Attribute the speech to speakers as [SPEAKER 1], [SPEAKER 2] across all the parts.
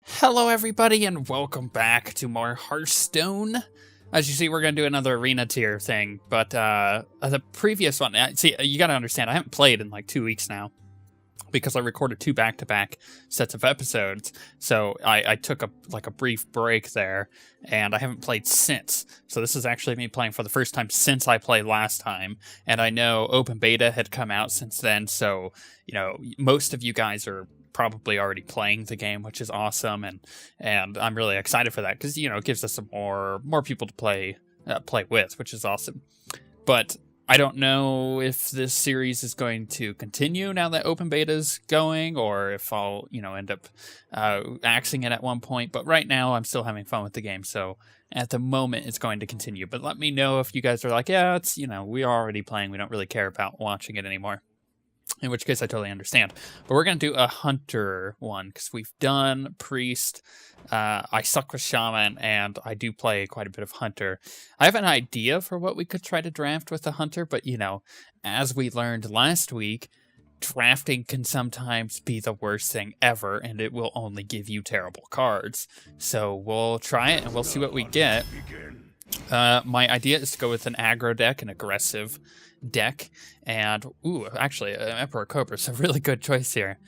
[SPEAKER 1] Hello everybody and welcome back to more Hearthstone. As you see, we're going to do another arena tier thing, but the previous one, see, you got to understand, I haven't played in like 2 weeks now because I recorded 2 back-to-back sets of episodes, so I took a brief break there, and I haven't played since. So this is actually me playing for the first time since I played last time, and I know open beta had come out since then, so, you know, most of you guys are probably already playing the game, which is awesome, and I'm really excited for that because, you know, it gives us some more people to play with, which is awesome. But I don't know if this series is going to continue now that open beta is going, or if I'll, you know, end up axing it at one point. But right now, I'm still having fun with the game, so at the moment, it's going to continue. But let me know if you guys are like, yeah, it's, you know, we're already playing, we don't really care about watching it anymore. In which case, I totally understand. But we're going to do a hunter one, because we've done priest. I suck with shaman, and I do play quite a bit of hunter. I have an idea for what we could try to draft with the hunter, but, you know, as we learned last week, drafting can sometimes be the worst thing ever, and it will only give you terrible cards. So we'll try it, and we'll see what we get. My idea is to go with an aggro deck, an aggressive deck, and actually Emperor Cobra is a really good choice here.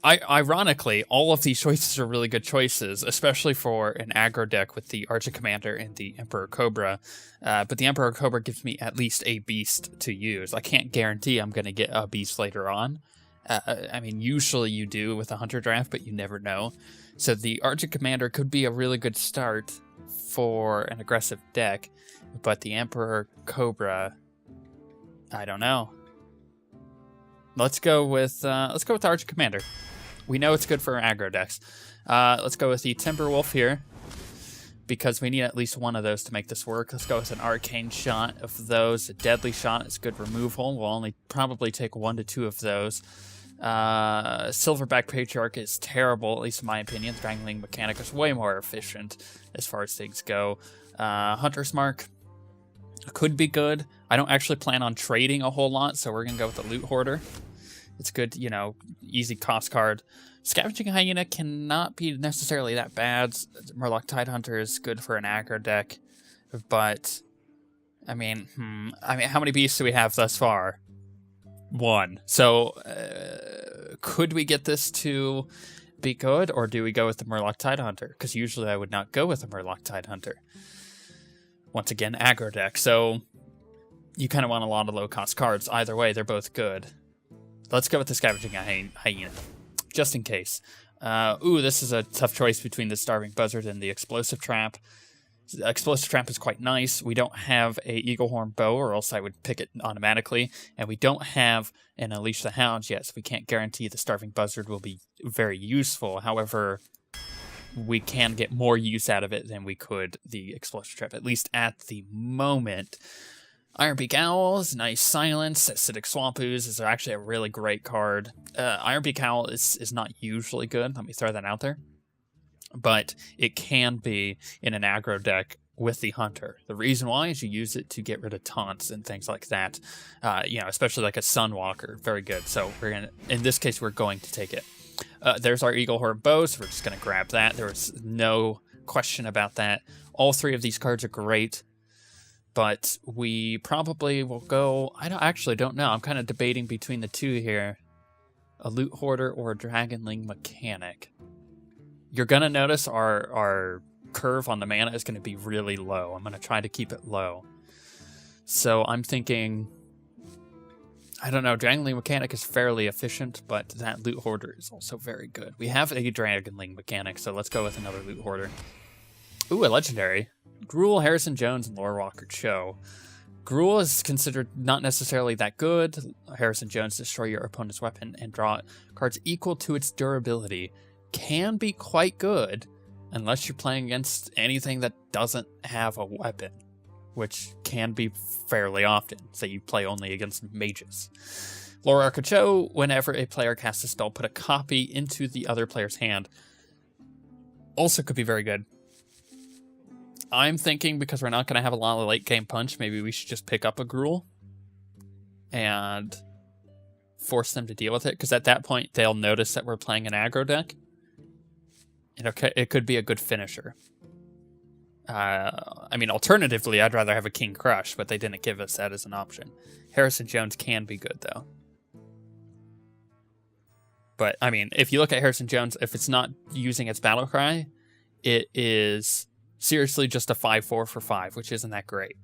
[SPEAKER 1] Ironically, all of these choices are really good choices, especially for an aggro deck with the Archer Commander and the Emperor Cobra, but the Emperor Cobra gives me at least a beast to use. I can't guarantee I'm going to get a beast later on. I mean, usually you do with a hunter draft, but you never know. So the Archer Commander could be a really good start for an aggressive deck, but the Emperor Cobra, I don't know. Let's go with Archer Commander. We know it's good for aggro decks. Let's go with the Timberwolf here, because we need at least one of those to make this work. Let's go with an Arcane Shot of those. A Deadly Shot is good removal. We'll only probably take 1 to 2 of those. Silverback Patriarch is terrible, at least in my opinion. Strangling Mechanic is way more efficient as far as things go. Hunter's Mark could be good. I don't actually plan on trading a whole lot, so we're going to go with the Loot Hoarder. It's good, you know, easy cost card. Scavenging Hyena cannot be necessarily that bad. Murloc Tidehunter is good for an aggro deck, but I mean, how many beasts do we have thus far? 1. So, could we get this to be good, or do we go with the Murloc Tidehunter? Because usually I would not go with the Murloc Tidehunter. Once again, aggro deck, so you kind of want a lot of low-cost cards. Either way, they're both good. Let's go with the Scavenging Hyena, just in case. This is a tough choice between the Starving Buzzard and the Explosive Trap. The Explosive Trap is quite nice. We don't have a Eaglehorn Bow, or else I would pick it automatically. And we don't have an Unleash the Hounds yet, so we can't guarantee the Starving Buzzard will be very useful. However, we can get more use out of it than we could the Explosive Trap, at least at the moment. Ironbeak Owl is nice silence. Acidic Swamp Ooze is actually a really great card. Ironbeak Owl is not usually good. Let me throw that out there. But it can be in an aggro deck with the Hunter. The reason why is you use it to get rid of taunts and things like that. You know, especially like a Sunwalker. Very good. So in this case, we're going to take it. There's our Eaglehorn Bow, so we're just going to grab that. There was no question about that. All 3 of these cards are great. But we probably will go... I actually don't know. I'm kind of debating between the 2 here. A Loot Hoarder or a Dragonling Mechanic. You're going to notice our curve on the mana is going to be really low. I'm going to try to keep it low. So I'm thinking... I don't know. Dragonling Mechanic is fairly efficient, but that Loot Hoarder is also very good. We have a Dragonling Mechanic, so let's go with another Loot Hoarder. Ooh, a Legendary. Gruul, Harrison Jones, and Lorewalker Cho. Gruul is considered not necessarily that good. Harrison Jones, destroy your opponent's weapon and draw cards equal to its durability. Can be quite good, unless you're playing against anything that doesn't have a weapon, which can be fairly often. Say you play only against mages. Lorewalker Cho, whenever a player casts a spell, put a copy into the other player's hand. Also could be very good. I'm thinking, because we're not going to have a lot of late game punch, maybe we should just pick up a Gruul. And force them to deal with it, because at that point they'll notice that we're playing an aggro deck. And it could be a good finisher. I mean, alternatively, I'd rather have a King Crush, but they didn't give us that as an option. Harrison Jones can be good, though. But, I mean, if you look at Harrison Jones, if it's not using its battle cry, it is seriously just a 5/4 for 5, which isn't that great.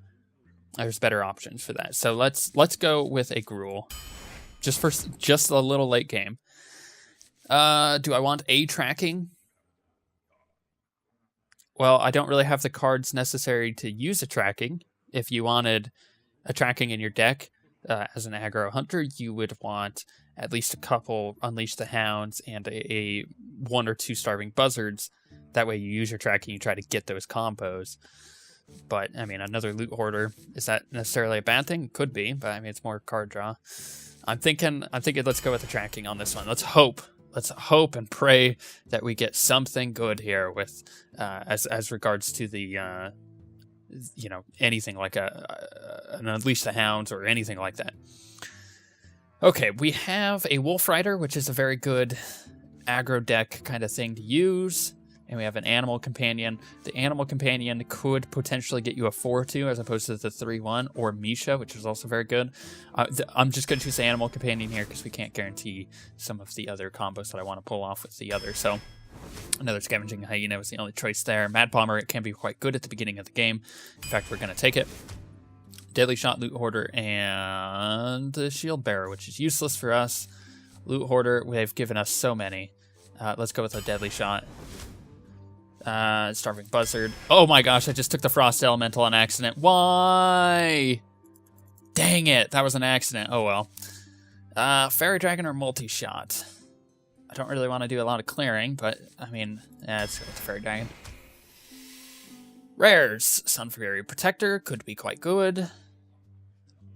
[SPEAKER 1] There's better options for that. So let's go with a Gruul. Just a little late game. Do I want a tracking? Well, I don't really have the cards necessary to use a tracking. If you wanted a tracking in your deck as an aggro hunter, you would want at least a couple Unleash the Hounds and a 1 or 2 Starving Buzzards. That way you use your tracking, you try to get those combos. But, I mean, another Loot Hoarder, is that necessarily a bad thing? Could be, but I mean, it's more card draw. I'm thinking let's go with the tracking on this one. Let's hope and pray that we get something good here with as regards to the anything like an Unleash the Hounds or anything like that. Okay, we have a Wolf Rider, which is a very good aggro deck kind of thing to use. And we have an Animal Companion. The Animal Companion could potentially get you a 4/2 as opposed to the 3/1, or Misha, which is also very good. I'm just going to choose the Animal Companion here because we can't guarantee some of the other combos that I want to pull off with the other. So another Scavenging Hyena was the only choice there. Mad Bomber, it can be quite good at the beginning of the game. In fact, we're going to take it. Deadly Shot, Loot Hoarder, and the Shield Bearer, which is useless for us. Loot Hoarder, they've given us so many. Let's go with a Deadly Shot. Starving Buzzard. Oh my gosh, I just took the Frost Elemental on accident. Why? Dang it, that was an accident. Oh well. Fairy Dragon or Multi-Shot? I don't really want to do a lot of clearing, but I mean, let's go with the Fairy Dragon. Rares. Sun Fury Protector could be quite good.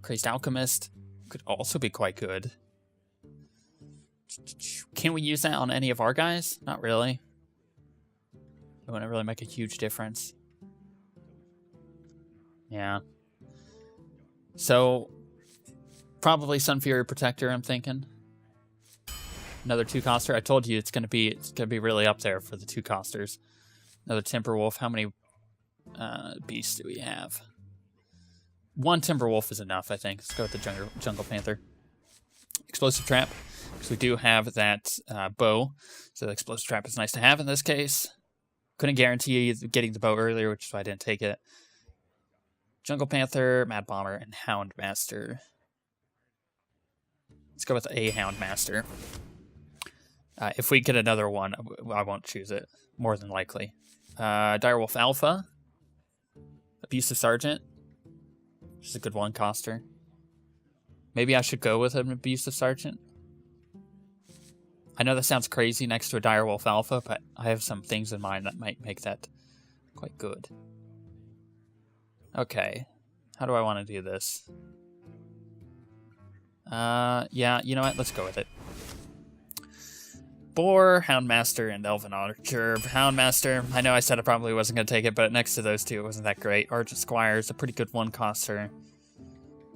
[SPEAKER 1] Crazed Alchemist could also be quite good. Can we use that on any of our guys? Not really. It wouldn't really make a huge difference. Yeah. So, probably Sun Fury Protector, I'm thinking. Another 2-coster. I told you it's gonna be really up there for the 2-costers. Another Timberwolf. How many beasts do we have? 1 Timberwolf is enough, I think. Let's go with the Jungle Panther. Explosive Trap, because we do have that bow. So the Explosive Trap is nice to have in this case. Couldn't guarantee getting the bow earlier, which is why I didn't take it. Jungle Panther, Mad Bomber, and Houndmaster. Let's go with a Houndmaster. If we get another one, I won't choose it, more than likely. Direwolf Alpha. Abusive Sergeant. Which is a good 1-coster. Maybe I should go with an Abusive Sergeant. I know that sounds crazy next to a Direwolf Alpha, but I have some things in mind that might make that quite good. Okay. How do I want to do this? Yeah, you know what? Let's go with it. Boar, Houndmaster, and Elven Archer. Houndmaster, I know I said I probably wasn't going to take it, but next to those two, it wasn't that great. Archer Squire is a pretty good 1-coster.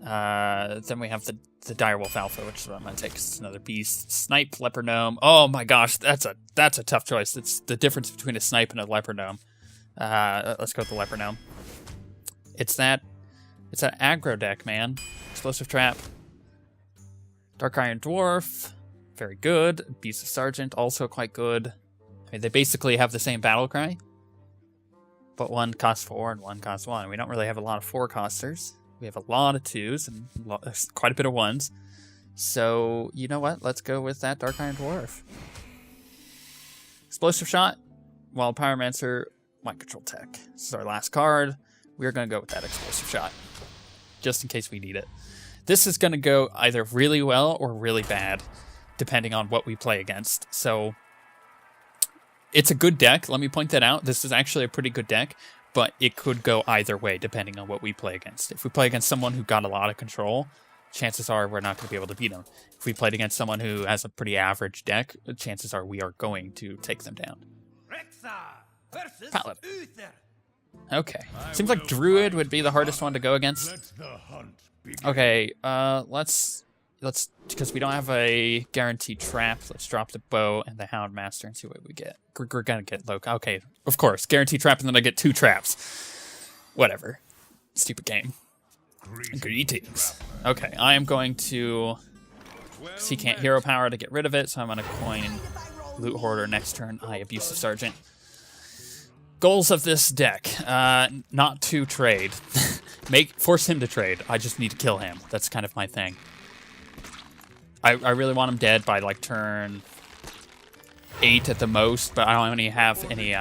[SPEAKER 1] Then we have the Direwolf Alpha, which is what I'm going to take. It's another beast. Snipe, Leopard Gnome. Oh my gosh, that's a tough choice. It's the difference between a Snipe and a Leopard Gnome. Let's go with the Leopard Gnome. It's that aggro deck, man. Explosive Trap. Dark Iron Dwarf. Very good. Beast of Sergeant, also quite good. I mean, they basically have the same battle cry, but one costs 4 and one costs 1. We don't really have a lot of 4-costers. We have a lot of 2s and quite a bit of 1s. So, you know what? Let's go with that Dark Iron Dwarf. Explosive Shot, Wild Pyromancer, Mind Control Tech. This is our last card. We're going to go with that Explosive Shot, just in case we need it. This is going to go either really well or really bad, depending on what we play against. So, it's a good deck. Let me point that out. This is actually a pretty good deck, but it could go either way depending on what we play against. If we play against someone who got a lot of control, chances are we're not going to be able to beat them. If we played against someone who has a pretty average deck, chances are we are going to take them down. Paladin. Okay. Seems like Druid would be the hardest one to go against. Okay, let's... let's, because we don't have a guaranteed trap, let's drop the bow and the Houndmaster and see what we get. We're gonna get low. Okay, of course, guaranteed trap, and then I get 2 traps. Whatever. Stupid game. Greetings. Okay, I am going to. He can't hero power to get rid of it, so I'm gonna coin Loot Hoarder next turn. Abusive Sergeant. Goals of this deck: not to trade. Force him to trade. I just need to kill him. That's kind of my thing. I really want him dead by like turn 8 at the most, but I don't even have any.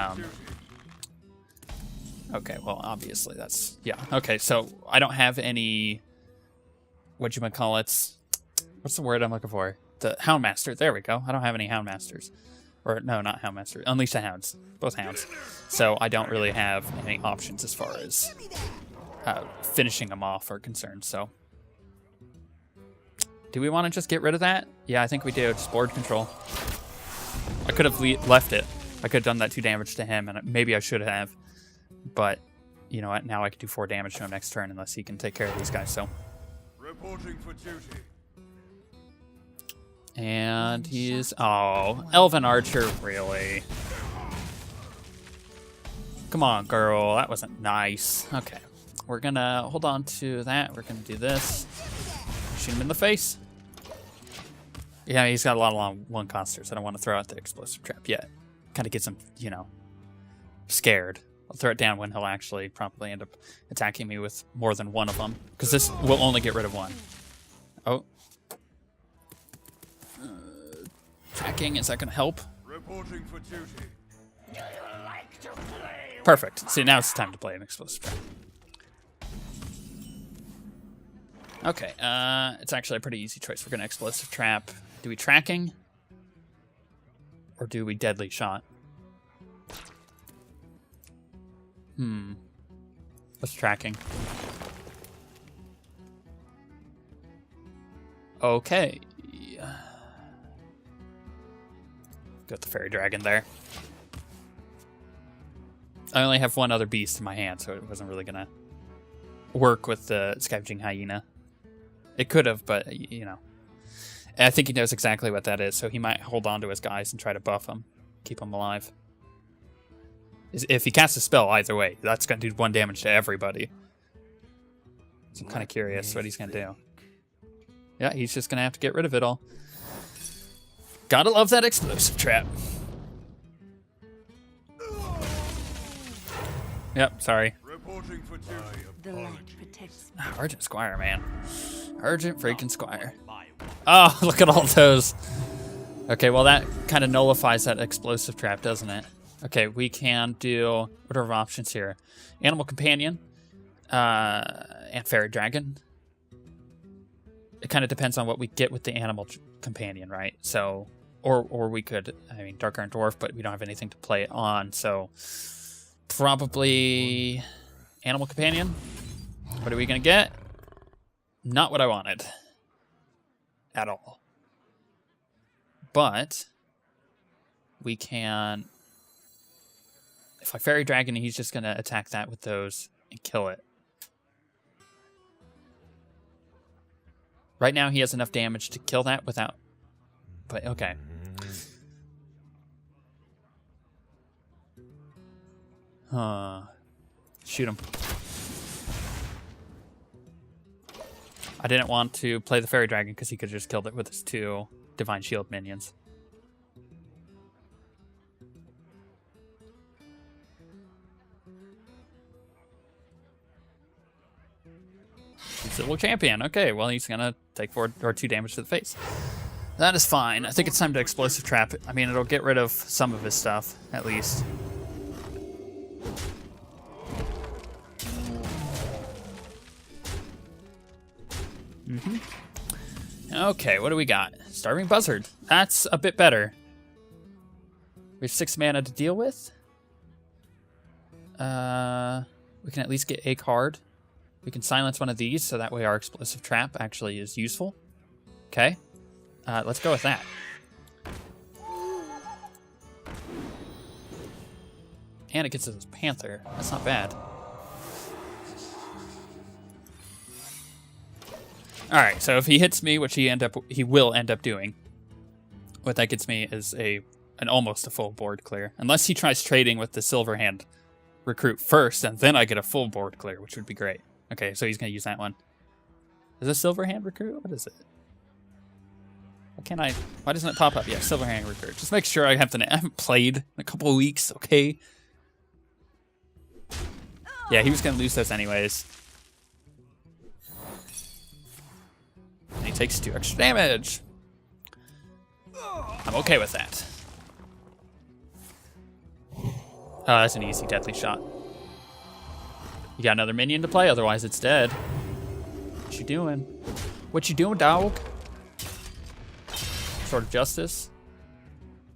[SPEAKER 1] Okay, well, obviously that's Okay, so I don't have any. Whatchamacallits? What's the word I'm looking for? The Houndmaster. There we go. I don't have any Houndmasters. Or, no, not Houndmaster. Unleash the Hounds. Both Hounds. So I don't really have any options as far as finishing them off are concerned, so. Do we want to just get rid of that? Yeah, I think we do. Just board control. I could have left it. I could have done that 2 damage to him, and maybe I should have. But, you know what? Now I can do 4 damage to him next turn unless he can take care of these guys, so. Reporting for duty. And he's... Oh, Elven Archer, really? Come on, girl. That wasn't nice. Okay. We're gonna hold on to that. We're gonna do this. Shoot him in the face. Yeah, he's got a lot of long one-costers. I don't want to throw out the explosive trap yet. Kind of gets him, you know, scared. I'll throw it down when he'll actually probably end up attacking me with more than one of them. Because this will only get rid of one. Oh. Tracking, is that going to help? Reporting for duty. Perfect. See, now it's time to play an explosive trap. Okay, it's actually a pretty easy choice. We're going to explosive trap. Do we tracking? Or do we deadly shot? What's tracking? Okay. Got the fairy dragon there. I only have one other beast in my hand, so it wasn't really gonna work with the scavenging hyena. It could have, but you know. I think he knows exactly what that is, so he might hold on to his guys and try to buff them, keep them alive. If he casts a spell, either way, that's gonna do 1 damage to everybody. So I'm kind of curious what he's gonna do. Yeah, he's just gonna have to get rid of it all. Gotta love that explosive trap. Yep, sorry. Urgent Squire, man. Urgent freaking Squire. Oh, look at all those. Okay, well that kind of nullifies that explosive trap, doesn't it? Okay, we can do, what are our options here? Animal Companion, and Fairy Dragon. It kind of depends on what we get with the Animal Companion, right? So, or we could, I mean, Dark Iron Dwarf, but we don't have anything to play it on, so probably Animal Companion. What are we gonna get? Not what I wanted. At all. But we can, if I Fairy Dragon, he's just gonna attack that with those and kill it. Right now he has enough damage to kill that without, but okay. Shoot him. I didn't want to play the Fairy Dragon because he could have just killed it with his 2 Divine Shield minions. Civil Champion. Okay, well he's gonna take 4 or 2 damage to the face. That is fine. I think it's time to explosive trap. I mean, it'll get rid of some of his stuff, at least. Okay, what do we got? Starving Buzzard. That's a bit better. We have 6 mana to deal with. We can at least get a card. We can silence one of these, so that way our explosive trap actually is useful. Okay. Let's go with that. And it gets us Panther. That's not bad. All right, so if he hits me, which he will end up doing, what that gets me is an almost a full board clear. Unless he tries trading with the Silverhand recruit first, and then I get a full board clear, which would be great. Okay, so he's gonna use that one. Is this Silverhand recruit? What is it? Why doesn't it pop up? Yeah, Silverhand recruit. Just make sure I haven't played in a couple of weeks, okay? Yeah, he was gonna lose those anyways. And he takes 2 extra damage. I'm okay with that. Oh, that's an easy deadly shot. You got another minion to play, otherwise it's dead. What you doing? What you doing, dog? Sword of Justice.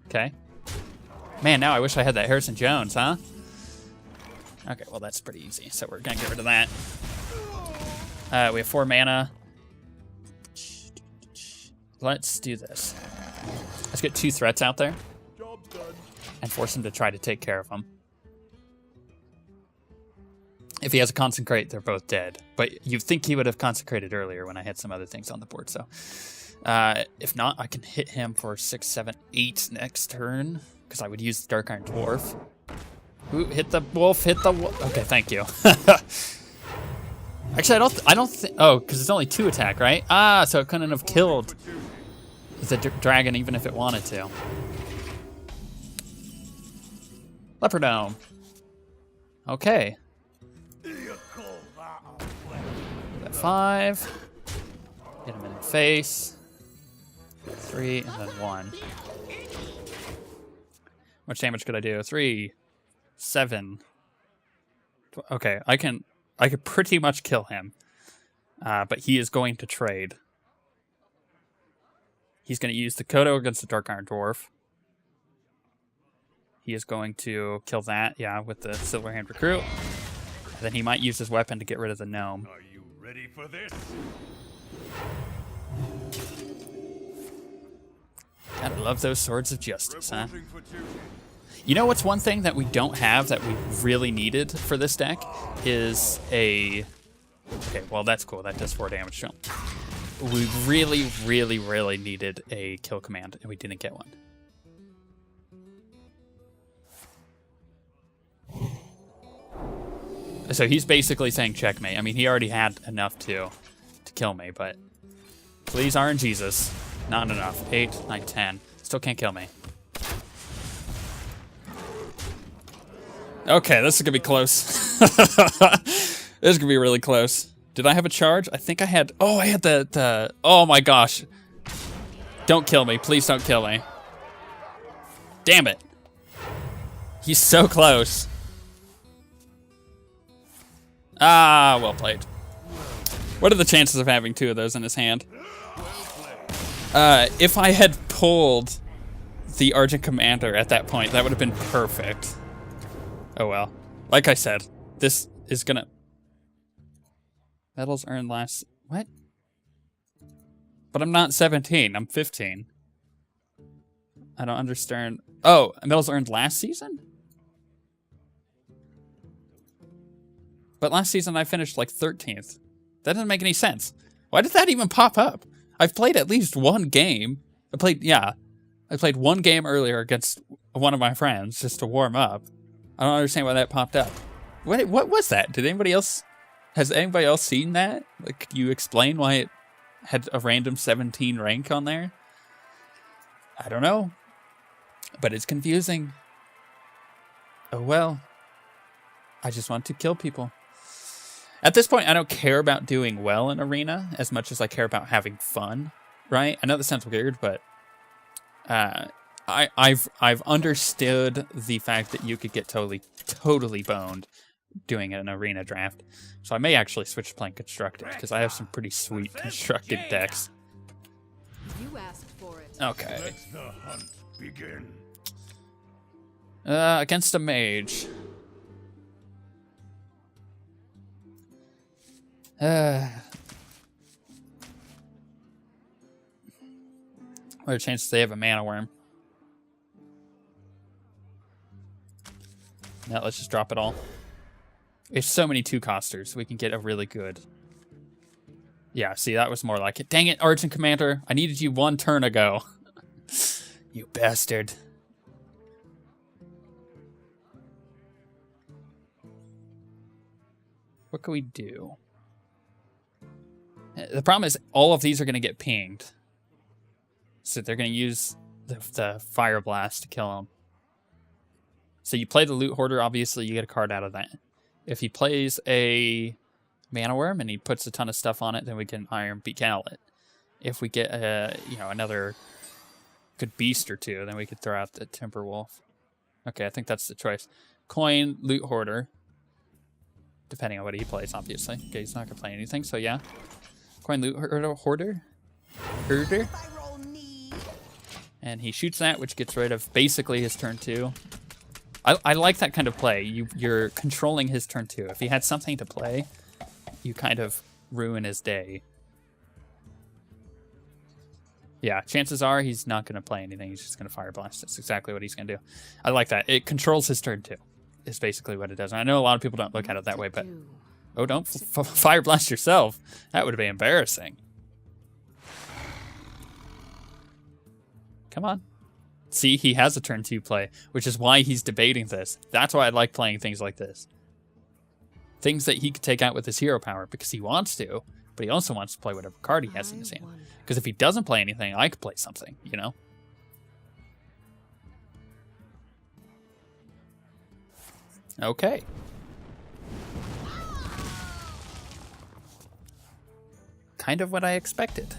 [SPEAKER 1] Okay. Man, now I wish I had that Harrison Jones, huh? Okay, well that's pretty easy. So we're gonna get rid of that. We have 4 mana. Let's do this. Let's get 2 threats out there and force him to try to take care of them. If he has a consecrate, they're both dead. But you'd think he would have consecrated earlier when I had some other things on the board, so. If not, I can hit him for 6, 7, 8 next turn, because I would use the Dark Iron Dwarf. Ooh, hit the wolf, hit the wolf. Okay, thank you. Actually, I don't think, oh, because it's only 2 attack, right? Ah, so it couldn't have killed the dragon even if it wanted to. Leopard Dome. Okay. That 5. Hit him in the face. 3 and then 1. How much damage could I do? 3, 7. Okay, I could pretty much kill him. But he is going to trade. He's going to use the Kodo against the Dark Iron Dwarf. He is going to kill that, yeah, with the Silverhand Recruit. And then he might use his weapon to get rid of the gnome.
[SPEAKER 2] Are you ready for this?
[SPEAKER 1] Gotta love those Swords of Justice, huh? You know what's one thing that we don't have that we really needed for this deck is a... Okay, well that's cool. That does 4 damage to him. We really, really, really needed a kill command, and we didn't get one. So he's basically saying checkmate. I mean, he already had enough to kill me, but please RNGesus. Not enough. 8, 9, 10. Still can't kill me. Okay, this is gonna be close. This is gonna be really close. Did I have a charge? I think I had. Oh, I had the. Oh my gosh! Don't kill me, please don't kill me. Damn it! He's so close. Ah, well played. What are the chances of having 2 of those in his hand? If I had pulled the Argent Commander at that point, that would have been perfect. Oh well. Like I said, this is gonna... Medals earned last... What? But I'm not 17, I'm 15. I don't understand. Oh, medals earned last season? But last season I finished like 13th. That doesn't make any sense. Why did that even pop up? I've played at least 1 game. I played 1 game earlier against one of my friends just to warm up. I don't understand why that popped up. What was that? Has anybody else seen that? Like, could you explain why it had a random 17 rank on there? I don't know. But it's confusing. Oh well. I just want to kill people. At this point, I don't care about doing well in Arena as much as I care about having fun, right? I know this sounds weird, but I've understood the fact that you could get totally boned doing an Arena draft. So I may actually switch to playing Constructed, because I have some pretty sweet Constructed decks.
[SPEAKER 3] You asked for it.
[SPEAKER 1] Okay.
[SPEAKER 2] Let the hunt begin.
[SPEAKER 1] Against a mage. What are the chances they have a mana worm? Now let's just drop it all. There's so many 2-costers. We can get a really good Yeah, see, that was more like it. Dang it, Argent Commander. I needed you 1 turn ago. You bastard. What can we do? The problem is all of these are going to get pinged. So they're going to use the Fire Blast to kill them. So you play the Loot Hoarder, obviously you get a card out of that. If he plays a Mana Worm and he puts a ton of stuff on it, then we can Iron Begal it. If we get another good beast or two, then we could throw out the Timberwolf. Okay, I think that's the choice. Coin, Loot Hoarder. Depending on what he plays, obviously. Okay, he's not going to play anything, so yeah. Coin, Loot Hoarder. Herder. And he shoots that, which gets rid of basically his turn 2. I like that kind of play. You're controlling his turn 2. If he had something to play, you kind of ruin his day. Yeah, chances are he's not going to play anything. He's just going to Fire Blast. That's exactly what he's going to do. I like that. It controls his turn 2. Is basically what it does. And I know a lot of people don't look at it that way, but... Oh, don't Fire Blast yourself. That would be embarrassing. Come on. See, he has a turn 2 play, which is why he's debating this. That's why I like playing things like this. Things that he could take out with his hero power because he wants to, but he also wants to play whatever card he has in his hand. Because if he doesn't play anything, I could play something, you know? Okay. Kind of what I expected.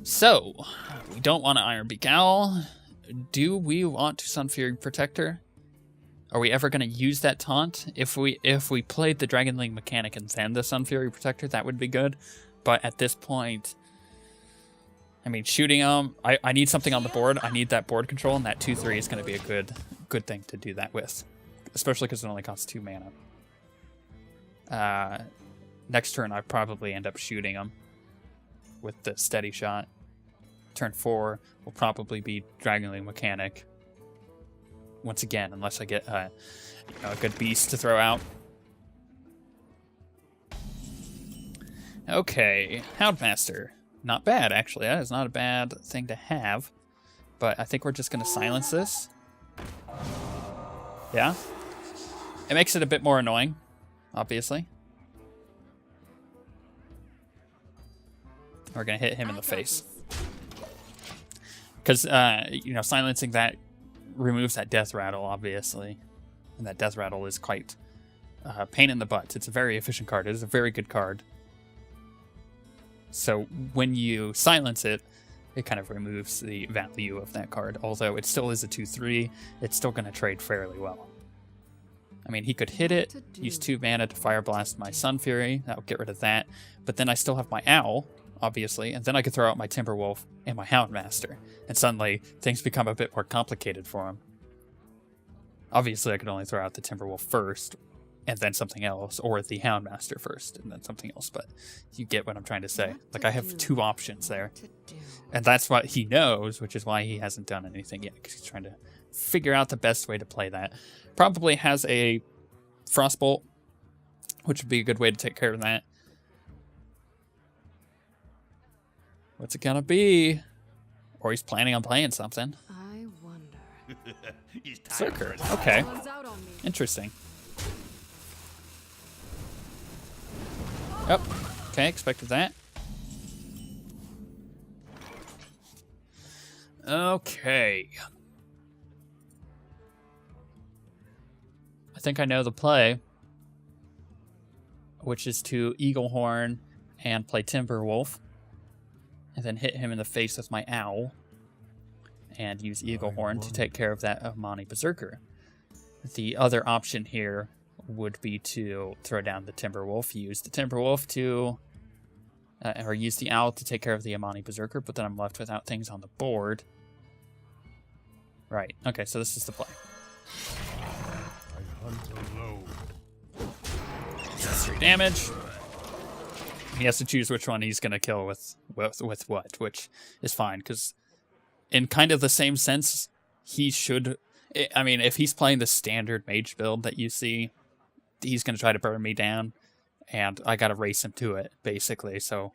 [SPEAKER 1] So, we don't want to Iron Begal. Do we want to Sun Fury Protector? Are we ever going to use that taunt? If we played the Dragonling mechanic and then the Sun Fury Protector, that would be good. But at this point, I mean, shooting him, I need something on the board. I need that board control, and that 2/3 is going to be a good thing to do that with. Especially because it only costs 2 mana. Next turn, I probably end up shooting him with the steady shot. Turn 4 will probably be Dragonling Mechanic. Once again, unless I get a good beast to throw out. Okay, Houndmaster. Not bad, actually. That is not a bad thing to have. But I think we're just going to silence this. Yeah? It makes it a bit more annoying, obviously. We're going to hit him in the face. Because, silencing that removes that death rattle, obviously. And that death rattle is quite a pain in the butt. It's a very efficient card. It is a very good card. So when you silence it, it kind of removes the value of that card. Although it still is a 2/3, it's still going to trade fairly well. I mean, he could hit it, use 2 mana to Fire Blast my Sun Fury. That would get rid of that. But then I still have my Owl, obviously, and then I could throw out my Timberwolf and my Houndmaster. And suddenly, things become a bit more complicated for him. Obviously, I could only throw out the Timberwolf first, and then something else, or the Houndmaster first, and then something else. But you get what I'm trying to say. Like, I have 2 options there. And that's what he knows, which is why he hasn't done anything yet, because he's trying to figure out the best way to play that. Probably has a Frostbolt, which would be a good way to take care of that. What's it gonna be? Or he's planning on playing something.
[SPEAKER 3] I wonder.
[SPEAKER 1] Circer. Okay. Interesting. Oh, okay, expected that. Okay. I think I know the play, which is to Eaglehorn and play Timberwolf, and then hit him in the face with my Owl, and use Eaglehorn to take care of that Amani Berserker. The other option here would be to throw down the Timberwolf, use the Timberwolf to, or use the Owl to take care of the Amani Berserker, but then I'm left without things on the board. Right, okay, so this is the play.
[SPEAKER 2] I hunt alone.
[SPEAKER 1] That's 3 damage. He has to choose which one he's going to kill with what, which is fine, because in kind of the same sense, he should... I mean, if he's playing the standard mage build that you see, he's going to try to burn me down, and I gotta race him to it, basically. So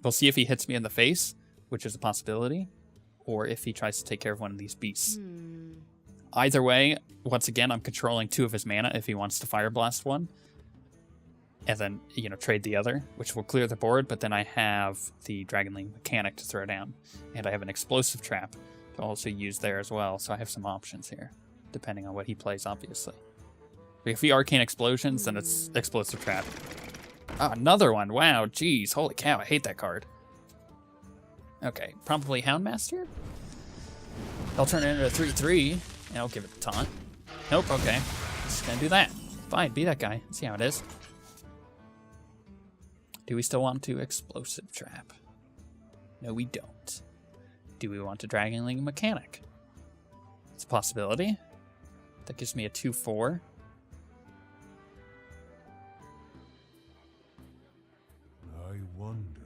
[SPEAKER 1] we'll see if he hits me in the face, which is a possibility, or if he tries to take care of one of these beasts. Either way, once again, I'm controlling 2 of his mana if he wants to Fire Blast one, and then, you know, trade the other, which will clear the board, but then I have the Dragonling mechanic to throw down, and I have an Explosive Trap to also use there as well, so I have some options here, depending on what he plays, obviously. If he Arcane Explosions, then it's Explosive Trap. Oh, another one! Wow, jeez, holy cow, I hate that card. Okay, probably Houndmaster? I'll turn it into a 3/3, and I'll give it a taunt. Nope, okay. Just gonna do that. Fine, be that guy. See how it is. Do we still want to Explosive Trap? No, we don't. Do we want to Dragonling Mechanic? It's a possibility. That gives me a 2/4.
[SPEAKER 2] I wonder.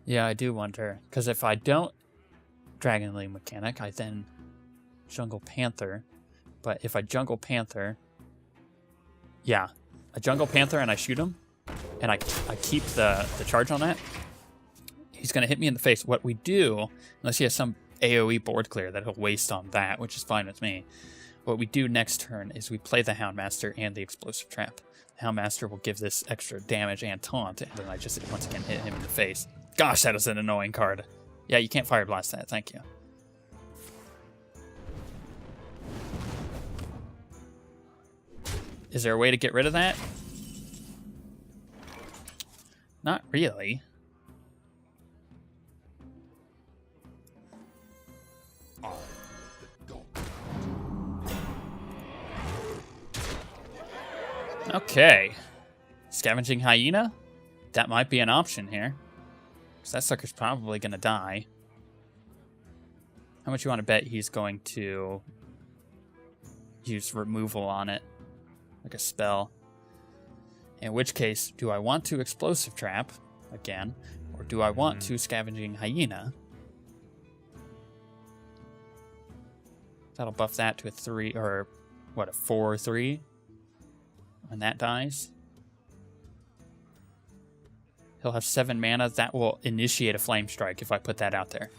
[SPEAKER 1] Yeah, I do wonder. Because if I don't Dragonling Mechanic, I then Jungle Panther. But if I Jungle Panther... Yeah, I Jungle Panther and I shoot him, and I keep the charge on that, he's going to hit me in the face. What we do, unless he has some AoE board clear that he'll waste on that, which is fine with me, what we do next turn is we play the Houndmaster and the Explosive Trap. The Houndmaster will give this extra damage and taunt, and then I just once again hit him in the face. Gosh, that is an annoying card. Yeah, you can't Fire Blast that, thank you. Is there a way to get rid of that? Not really. Okay. Scavenging Hyena? That might be an option here. Because that sucker's probably going to die. How much you want to bet he's going to use removal on it? Like a spell. In which case, do I want to Explosive Trap again? Or do I want to Scavenging Hyena? That'll buff that to a 3, or what, a 4/3? When that dies. He'll have 7 mana. That will initiate a Flame Strike if I put that out there.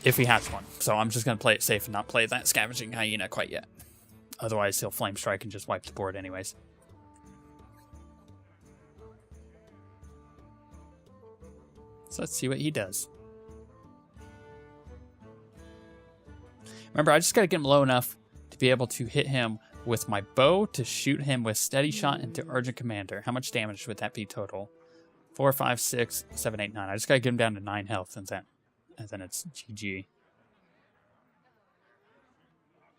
[SPEAKER 1] If he has one. So I'm just going to play it safe and not play that Scavenging Hyena quite yet. Otherwise, he'll Flame Strike and just wipe the board anyways. So let's see what he does. Remember, I just got to get him low enough to be able to hit him with my bow to shoot him with Steady Shot into Urgent Commander. How much damage would that be total? 4, 5, 6, 7, 8, 9. I just got to get him down to 9 health and then it's GG.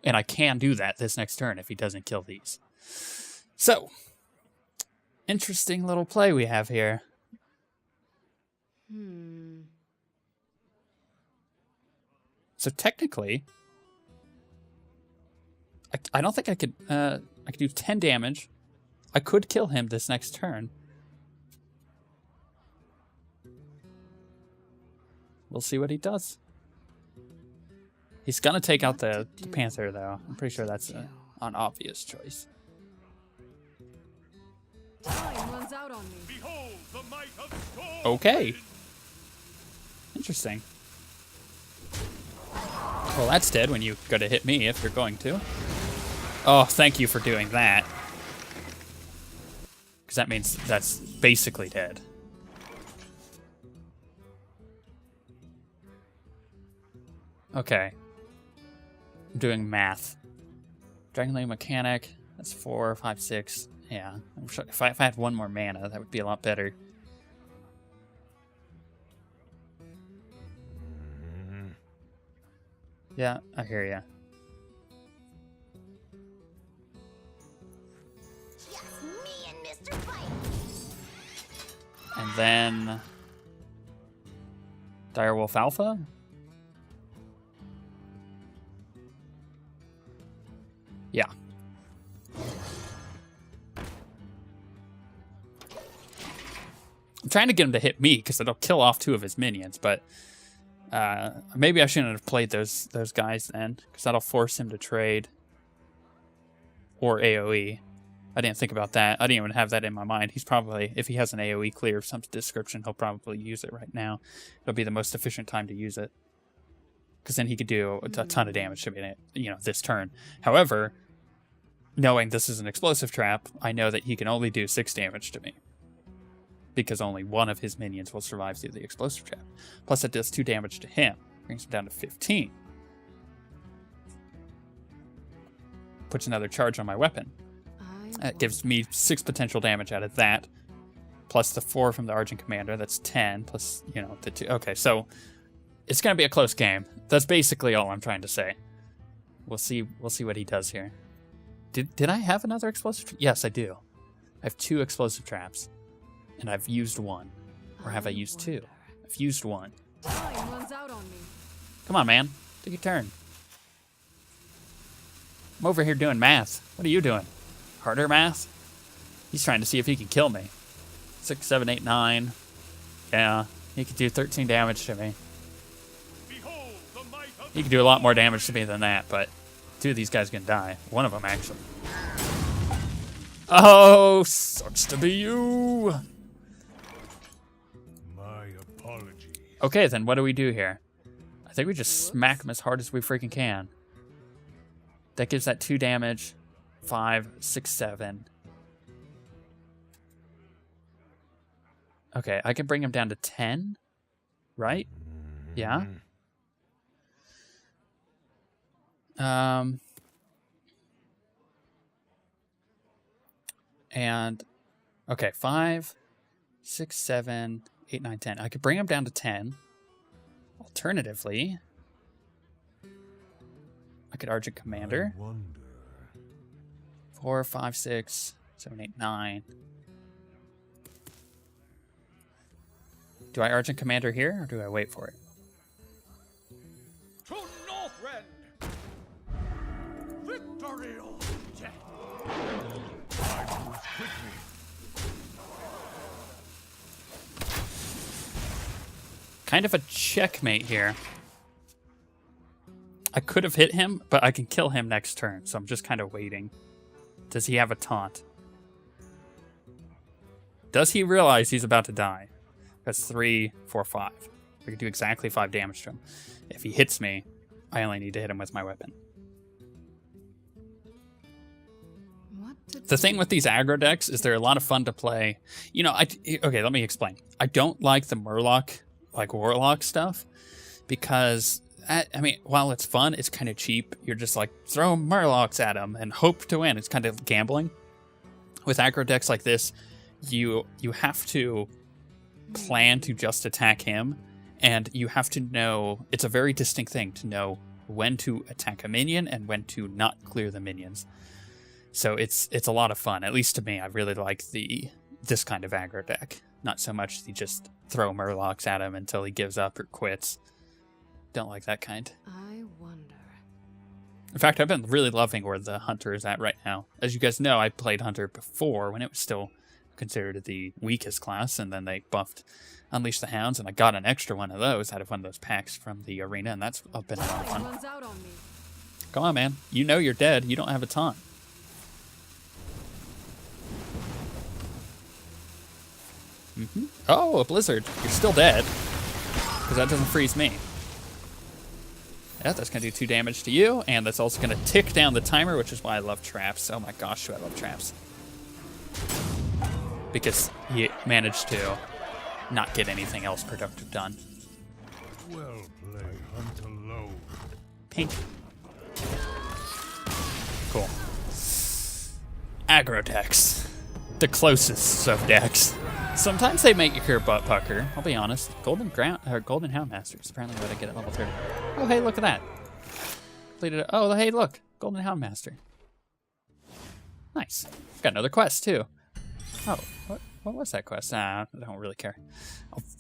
[SPEAKER 1] And I can do that this next turn if he doesn't kill these. So, interesting little play we have here. So technically, I don't think I could do 10 damage. I could kill him this next turn. We'll see what he does. He's gonna take out the Panther, though. I'm pretty sure that's an obvious choice.
[SPEAKER 3] Time runs out on me.
[SPEAKER 2] Behold the might of storm.
[SPEAKER 1] Okay. Interesting. Well, that's dead when you go to hit me, if you're going to. Oh, thank you for doing that. Because that means that's basically dead. Okay. I'm doing math. Dragonling Mechanic, that's 4, 5, 6. Yeah. I'm sure if I had one more mana, that would be a lot better. Yeah, I hear ya.
[SPEAKER 4] Just me and Mr. Fight.
[SPEAKER 1] And then Direwolf Alpha? Yeah. I'm trying to get him to hit me because it'll kill off 2 of his minions, but maybe I shouldn't have played those guys then, because that'll force him to trade or AoE. I didn't think about that. I didn't even have that in my mind. He's probably, if he has an AoE clear of some description, he'll probably use it right now. It'll be the most efficient time to use it. Because then he could do a ton of damage to me, you know, this turn. However, knowing this is an explosive trap, I know that he can only do 6 damage to me. Because only one of his minions will survive through the explosive trap. Plus it does 2 damage to him. Brings him down to 15. Puts another charge on my weapon. That gives me 6 potential damage out of that. Plus the 4 from the Argent Commander. That's 10. Plus, you know, the 2. Okay, so it's going to be a close game. That's basically all I'm trying to say. We'll see what he does here. Did I have another explosive? Yes, I do. I have 2 explosive traps. And I've used 1. Or have I used 2? I've used 1.
[SPEAKER 3] Time runs out on me.
[SPEAKER 1] Come on, man. Take your turn. I'm over here doing math. What are you doing? Harder math? He's trying to see if he can kill me. 6, 7, 8, 9. Yeah, he could do 13 damage to me.
[SPEAKER 2] Behold the might of
[SPEAKER 1] He could do a lot more damage to me than that, but 2 of these guys can die. One of them, actually. Oh, sucks to be you.
[SPEAKER 2] my apology.
[SPEAKER 1] Okay, then what do we do here? I think we just smack him as hard as we freaking can. That gives that 2 damage. 5, 6, 7. Okay, I can bring him down to 10. Right? Yeah? And okay, 5, 6, 7, 8, 9, 10. I could bring him down to 10. Alternatively, I could Argent Commander.
[SPEAKER 2] I wonder.
[SPEAKER 1] 4, 5, 6, 7, 8, 9. Do I Argent Commander here, or do I wait for it?
[SPEAKER 2] To Northrend! Victory or death! I move quickly.
[SPEAKER 1] Kind of a checkmate here. I could have hit him, but I can kill him next turn, so I'm just kind of waiting. Does he have a taunt? Does he realize he's about to die? That's 3, 4, 5. I can do exactly 5 damage to him. If he hits me, I only need to hit him with my weapon. The thing with these aggro decks is they're a lot of fun to play. You know, okay, let me explain. I don't like the Murloc, like Warlock stuff, because, I mean, while it's fun, it's kind of cheap. You're just like, throw Murlocs at him and hope to win. It's kind of gambling. With aggro decks like this, you have to plan to just attack him, and you have to know, it's a very distinct thing to know when to attack a minion and when to not clear the minions. So it's a lot of fun, at least to me. I really like this kind of aggro deck. Not so much you just throw Murlocs at him until he gives up or quits. Don't like that kind.
[SPEAKER 3] I wonder.
[SPEAKER 1] In fact, I've been really loving where the Hunter is at right now. As you guys know, I played Hunter before when it was still considered the weakest class, and then they buffed Unleash the Hounds, and I got an extra one of those out of one of those packs from the arena, and that's been a lot of fun.
[SPEAKER 3] Runs out on me.
[SPEAKER 1] Come on, man. You know you're dead. You don't have a taunt. Oh, a blizzard. You're still dead. Because that doesn't freeze me. Yeah, that's going to do 2 damage to you, and that's also going to tick down the timer, which is why I love traps. Oh my gosh, do I love traps. Because he managed to not get anything else productive done.
[SPEAKER 2] Well played, Hunter Low.
[SPEAKER 1] Pink. Cool. Aggro decks. The closest of decks. Sometimes they make your butt pucker, I'll be honest. Golden Hound Master is apparently what I get at level 30. Oh, hey, look at that. Completed it. Oh, hey, look. Golden Hound Master. Nice. Got another quest, too. Oh, what was that quest? I don't really care.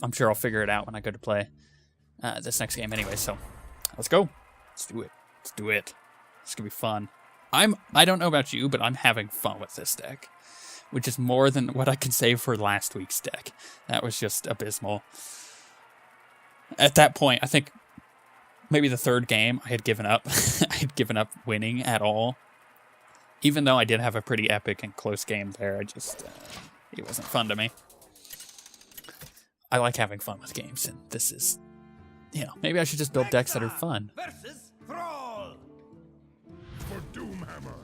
[SPEAKER 1] I'm sure I'll figure it out when I go to play this next game anyway, so let's go. Let's do it. Let's do it. It's going to be fun. I don't know about you, but I'm having fun with this deck, which is more than what I can say for last week's deck. That was just abysmal. At that point, I think maybe the third game, I had given up. I had given up winning at all. Even though I did have a pretty epic and close game there, it wasn't fun to me. I like having fun with games, and this is, maybe I should just build decks that are fun.
[SPEAKER 2] Versus Thrall. For Doomhammer,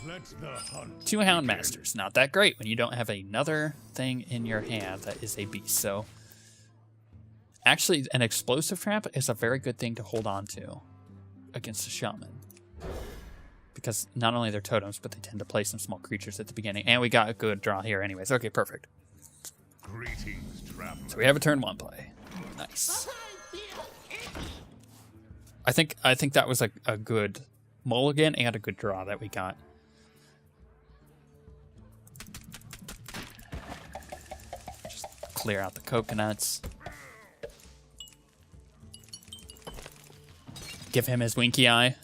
[SPEAKER 2] let the hunt
[SPEAKER 1] 2 Hound Masters, not that great when you don't have another thing in your hand that is a beast. So, actually, an explosive trap is a very good thing to hold on to against a shaman. Because not only they're totems, but they tend to play some small creatures at the beginning. And we got a good draw here anyways. Okay, perfect.
[SPEAKER 2] Greetings, traveler.
[SPEAKER 1] So we have a turn 1 play. Nice. I think that was a good mulligan and a good draw that we got. Just clear out the coconuts. Give him his winky eye.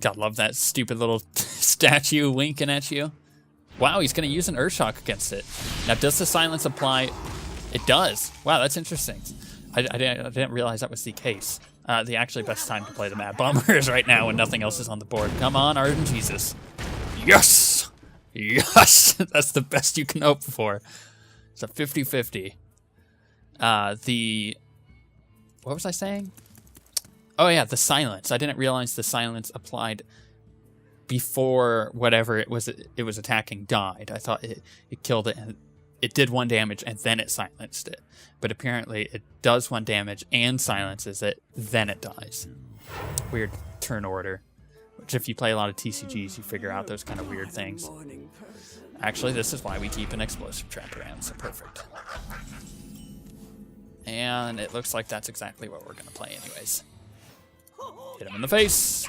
[SPEAKER 1] God, love that stupid little statue winking at you. Wow, he's going to use an Earthshock against it. Now, does the silence apply? It does. Wow, that's interesting. I didn't realize that was the case. The actually best time to play the Mad Bomber is right now when nothing else is on the board. Come on, Ardent Jesus. Yes! Yes! That's the best you can hope for. It's a 50-50. What was I saying? Oh yeah, the silence. I didn't realize the silence applied before whatever it was attacking died. I thought it killed it and it did 1 damage and then it silenced it. But apparently it does 1 damage and silences it, then it dies. Weird turn order. Which if you play a lot of TCGs, you figure out those kind of weird things. Actually, this is why we keep an explosive trap around, so perfect. And it looks like that's exactly what we're going to play anyways. Hit him in the face.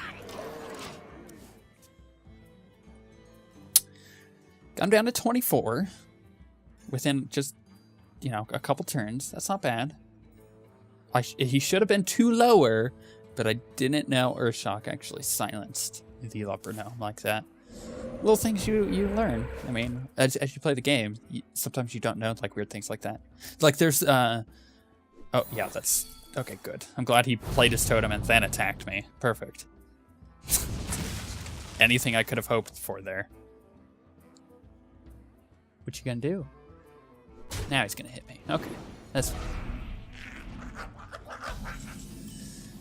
[SPEAKER 1] I'm down to 24 within just, a couple turns. That's not bad. He should have been 2 lower, but I didn't know Earthshock actually silenced the Leper Gnome like that. Little things you learn. I mean, as you play the game, sometimes you don't know weird things like that. Like there's oh yeah, that's okay. Good. I'm glad he played his totem and then attacked me. Perfect. Anything I could have hoped for there. What you gonna do? Now he's gonna hit me. Okay, that's fine.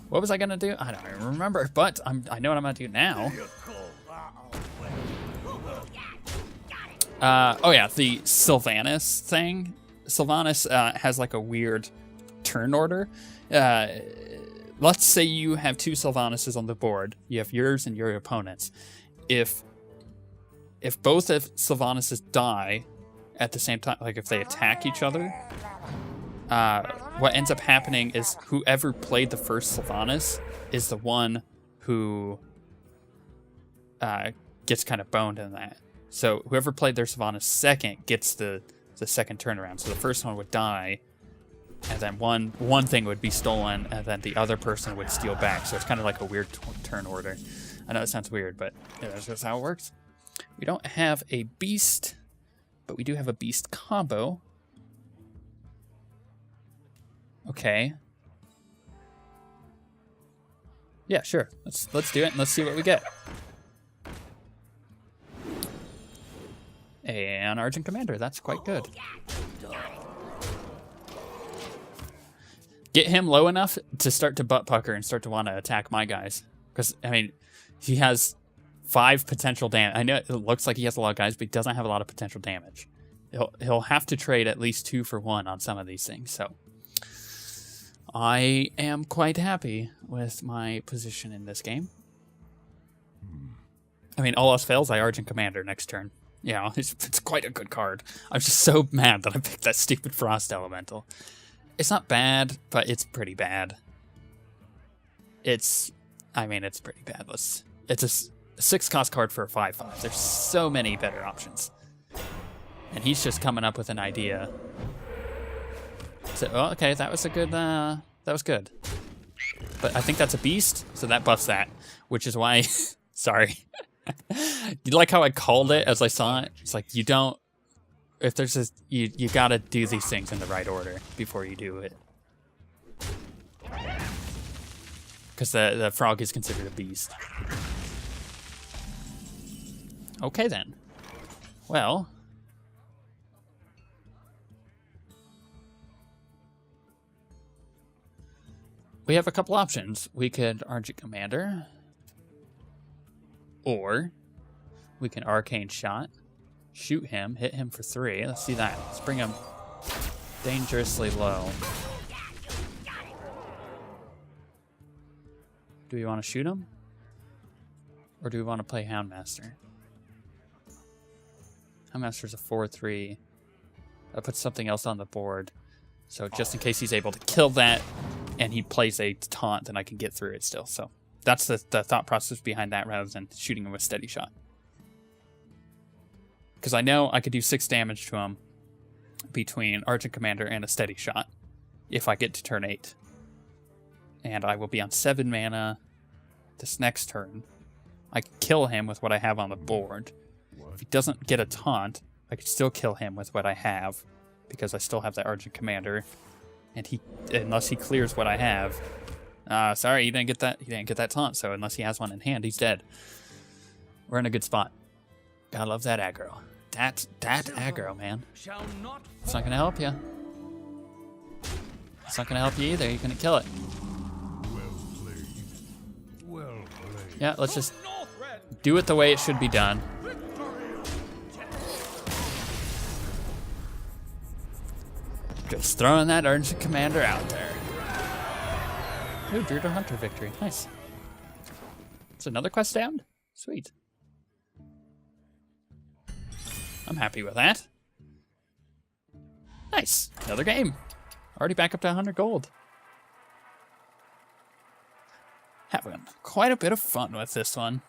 [SPEAKER 1] What was I gonna do? I don't even remember, but I know what I'm gonna do now. Oh yeah, the Sylvanas thing. Sylvanas has like a weird turn order. Let's say you have 2 Sylvanas on the board. You have yours and your opponent's. If both of Sylvanas die at the same time, like if they attack each other, what ends up happening is whoever played the first Sylvanas is the one who gets kind of boned in that. So whoever played their Sylvanas second gets the second turnaround. So the first one would die, and then one thing would be stolen, and then the other person would steal back. So it's kind of like a weird turn order. I know it sounds weird, but yeah, that's just how it works. We don't have a beast, but we do have a beast combo. Okay. Yeah, sure. Let's do it and let's see what we get. An Argent Commander, that's quite good. Get him low enough to start to butt pucker and start to want to attack my guys. Because, I mean, he has 5 potential damage. I know it looks like he has a lot of guys, but he doesn't have a lot of potential damage. He'll have to trade at least 2 for 1 on some of these things, so I am quite happy with my position in this game. I mean, all else fails, I Argent Commander next turn. Yeah, it's quite a good card. I'm just so mad that I picked that stupid Frost Elemental. It's not bad, but it's pretty bad. It's pretty bad. It's a 6-cost card for a 5/5. There's so many better options. And he's just coming up with an idea. So, oh, okay, that was a good, that was good. But I think that's a beast, so that buffs that, which is why, sorry. You like how I called it as I saw it? It's like, you don't, if there's this, you gotta do these things in the right order before you do it. Because the frog is considered a beast. Okay then. Well. We have a couple options. We could Argent Commander. Or we can Arcane Shot. Shoot him. Hit him for 3. Let's see that. Let's bring him dangerously low. Do we want to shoot him? Or do we want to play Houndmaster? Houndmaster's a 4/3. That puts something else on the board. So just in case he's able to kill that and he plays a taunt, then I can get through it still. So that's the thought process behind that rather than shooting him with Steady Shot. Because I know I could do 6 damage to him between Argent Commander and a Steady Shot if I get to turn 8. And I will be on 7 mana this next turn. I can kill him with what I have on the board. If he doesn't get a taunt, I could still kill him with what I have because I still have that Argent Commander. And unless he clears what I have, sorry, he didn't get that. He didn't get that taunt. So unless he has one in hand, he's dead. We're in a good spot. Gotta love that aggro. That aggro, man. It's not gonna help you. It's not gonna help you either. You're gonna kill it. Yeah, let's just do it the way it should be done. Just throwing that Urgent Commander out there. Ooh, Druid Hunter victory. Nice. Is another quest down? Sweet. I'm happy with that. Nice. Another game. Already back up to 100 gold. Having quite a bit of fun with this one.